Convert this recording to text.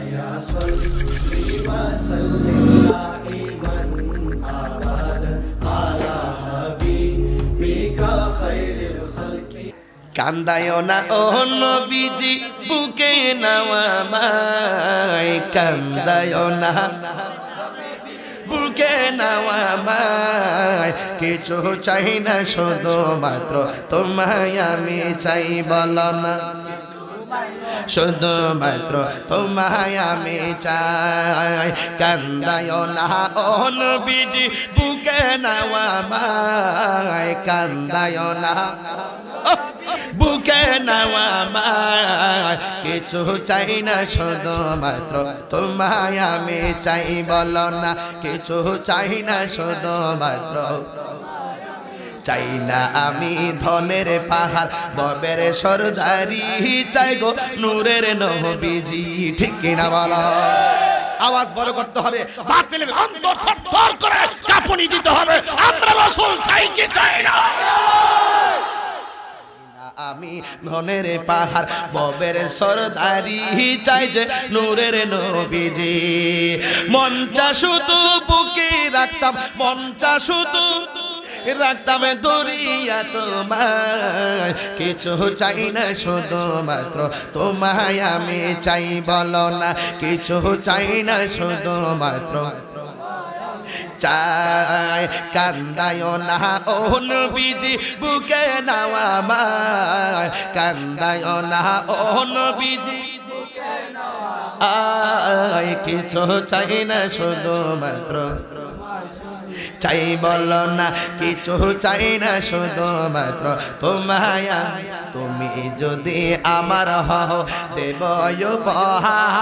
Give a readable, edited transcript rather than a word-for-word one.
या सल्ली व सल्लिम दाइमन अबदन अला हबीबिका खैरिल खल्कि। কান্দায়ও না ও নবীজি বুকে নাও আমায়, কান্দায়ও না বুকে নাও আমায়, কিছু চাই না শুধুমাত্র তোমায় আমি চাই, বলো না শুধুমাত্র তোমায় আমি চাই। কান্দায়ও না ও নবীজি বুকে নাও আমায়, কান্দায়ও না বুকে নাও আমায়, কিছু চাই না শুধুমাত্র তোমায় আমি চাই, বলো না কিছু চাই না শুধুমাত্র। চাই না আমি ধনের পাহাড় ববের সরদারি, চাই গো নূরের নবীজি, ঠিক কিনা বলো? আওয়াজ বড় করতে হবে, বাতিলের অন্তর থরথর করে কাঁপুনি দিতে হবে। আমরা রাসূল চাই কি চাই না? আমি ধনের পাহাড় ববের সরদারি, চাই যে নূরের নবীজি। মনটা শুধু বুকে রাখতাম, মনটা শুধু রাখতাম দরিয়া তোমায়, কিছু চাই না শুধুমাত্র তোমায় আমি চাই, বলো না কিছু চাই না শুধুমাত্র চাই। কান্দায়ও না ও নবীজি বুকে নাও আমায়, কান্দায়ও না ও নবীজি আয়, কিছু চাই না শুধুমাত্র চাই, বলো না কিছু চাই না শুধুমাত্র তোমায়। তুমি যদি আমার হও দেব উপহার।